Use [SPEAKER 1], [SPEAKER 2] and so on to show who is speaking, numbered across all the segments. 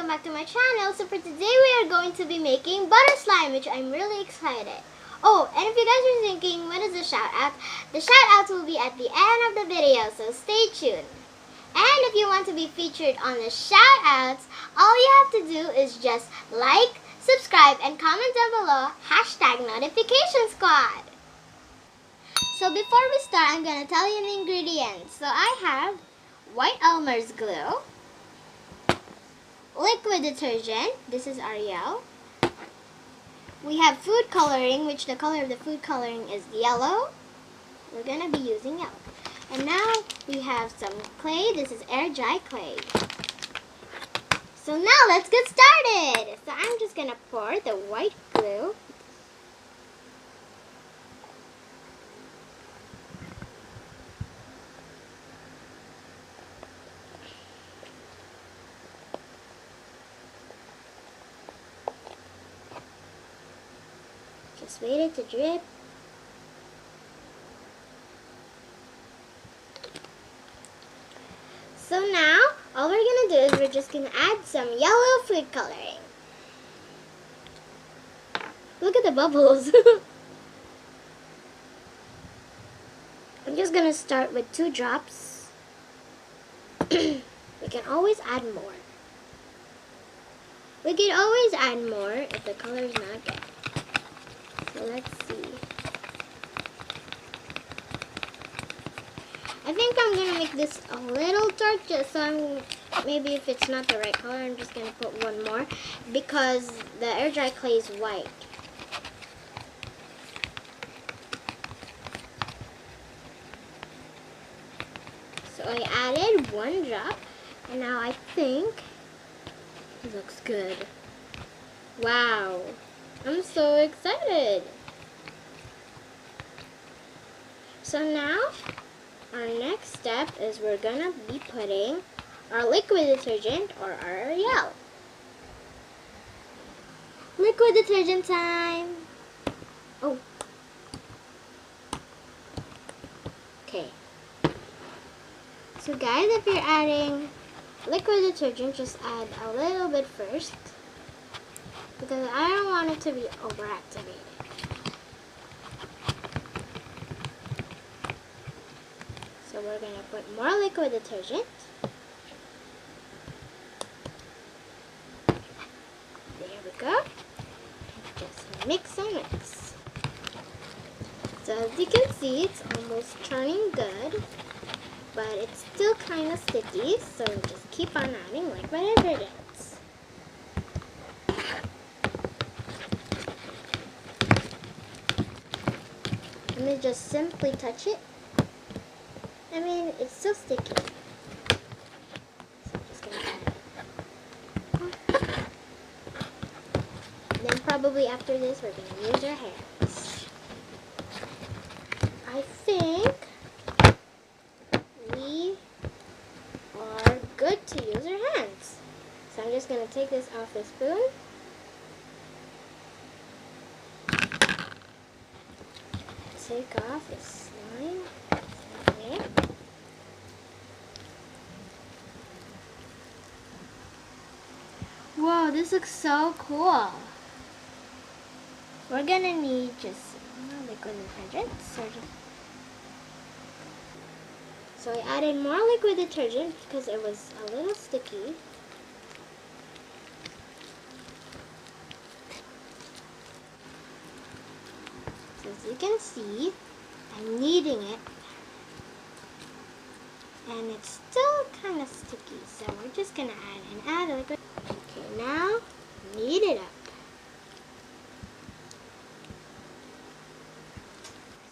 [SPEAKER 1] welcome back to my channel. So for today we are going to be making butter slime, which I'm really excited. Oh, and if you guys are thinking, when is the shout out? The shout outs will be at the end of the video, so stay tuned. And if you want to be featured on the shout outs, all you have to do is just like, subscribe, and comment down below, #notification squad. So before we start, I'm going to tell you the ingredients. So I have white Elmer's glue, liquid detergent, this is Ariel. We have food coloring, which the color of the food coloring is yellow. We're going to be using yellow. And now we have some clay, this is air dry clay. So now let's get started. So I'm just going to pour the white glue. Just wait it to drip. So now, all we're going to do is we're just going to add some yellow food coloring. Look at the bubbles. I'm just going to start with 2 drops. We can always add more. We can always add more if the color is not good. So let's see. I think I'm going to make this a little dark, just so maybe if it's not the right color, I'm just going to put one more because the air dry clay is white. So I added 1 drop, and now I think it looks good. Wow. I'm so excited. So now, our next step is we're gonna be putting our liquid detergent or our Ariel. Liquid detergent time. Oh. Okay. So guys, if you're adding liquid detergent, just add a little bit first, because I don't want it to be overactivated. So we're going to put more liquid detergent. There we go. Just mix and mix. So as you can see, it's almost turning good, but it's still kind of sticky, so just keep on adding liquid detergent. And then just simply touch it. I mean, it's still sticky. So I'm just going to add it. And then probably after this, we're going to use our hands. I think we are good to use our hands. So I'm just going to take this off the spoon. Take off the slime. There. Whoa, this looks so cool. We're gonna need just liquid detergent. So I added more liquid detergent because it was a little sticky. So as you can see, I'm kneading it. And it's still kind of sticky, so we're just going to add a liquid. Okay, now knead it up.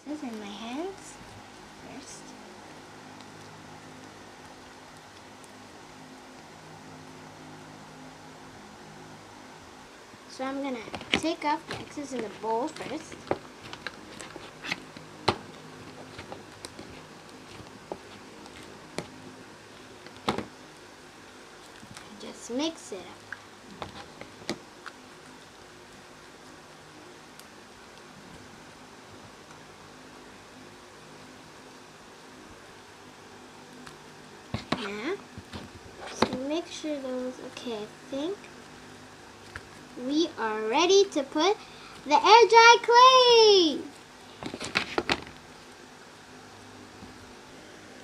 [SPEAKER 1] This is in my hands first. So I'm going to take off the excess in the bowl first. Just mix it up. Now, just mix make sure those, okay, I think we are ready to put the air dry clay.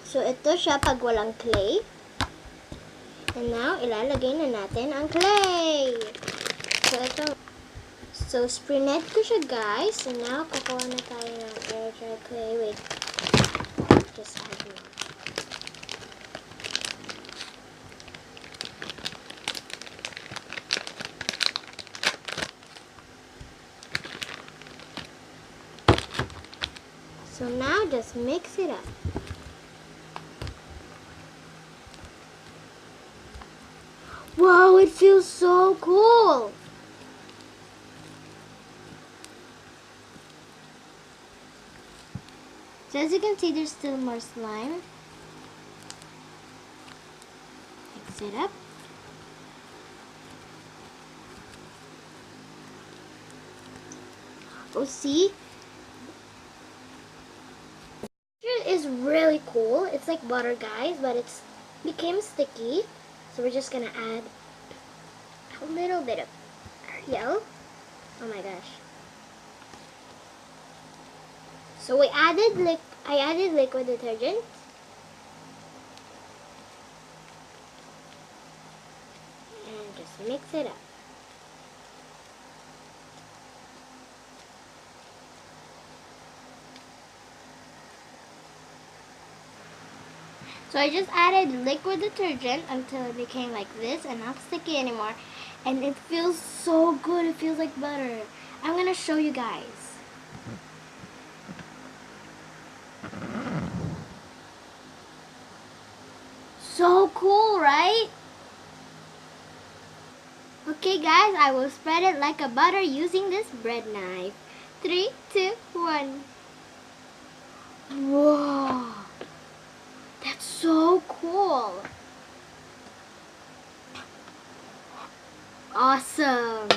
[SPEAKER 1] So ito siya pag walang clay. And now, ilalagay na natin ang clay. So ito. So, sprinet ko siya, guys. So now, kukuha na tayo ng air dry clay. Wait. Just add more. So now, just mix it up. Wow, it feels so cool. So as you can see, there's still more slime. Mix it up. Oh, see? It is really cool. It's like butter, guys, but it's became sticky. So we're just gonna add a little bit of Ariel. Oh my gosh. So I added liquid detergent. And just mix it up. So I just added liquid detergent until it became like this and not sticky anymore. And it feels so good. It feels like butter. I'm going to show you guys. So cool, right? Okay guys, I will spread it like a butter using this bread knife. 3, 2, 1. Whoa. That's so cool. Awesome.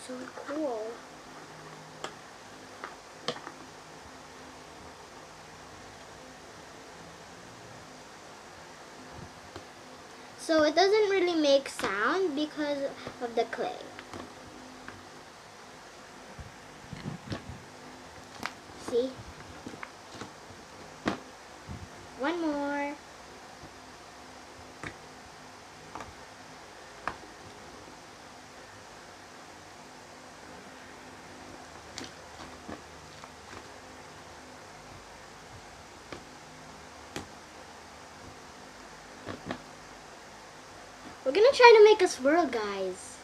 [SPEAKER 1] So cool. So it doesn't really make sound because of the clay. See? One more. We're gonna try to make a swirl, guys.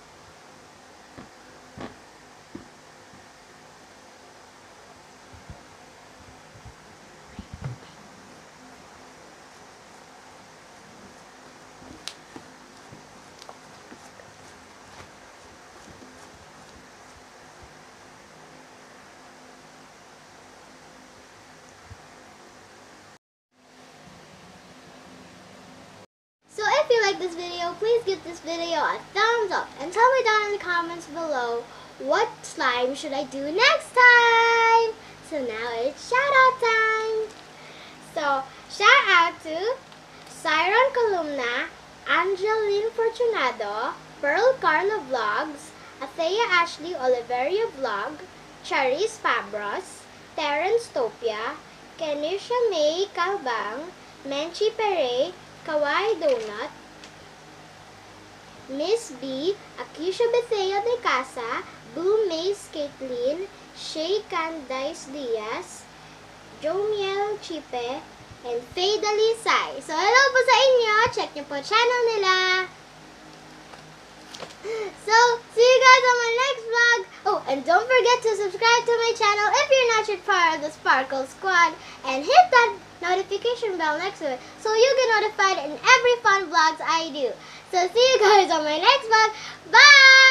[SPEAKER 1] So if you like this video, please give this video a thumbs up and tell me down in the comments below what slime should I do next time. So now it's shout out time. So shout out to Siron Columna, Angeline Fortunado, Pearl Carlo Vlogs, Thea Ashley Oliveria Vlog, Charis Fabros, Terence Topia, Kenisha May Calbang, Menchi Pere, Kawaii Donut, Miss B, Akisha Bethea de Casa, Blue Maze Caitlin, Shay Candice Diaz, Jomiel Chipe, and Faye Dalisay. So hello po sa inyo! Check niyo po channel nila! So, see you guys on my next vlog! Oh, and don't forget to subscribe to my channel if you're not yet part of the Sparkle Squad, and hit that notification bell next to it so you get notified in every fun vlogs I do. So see you guys on my next vlog. Bye!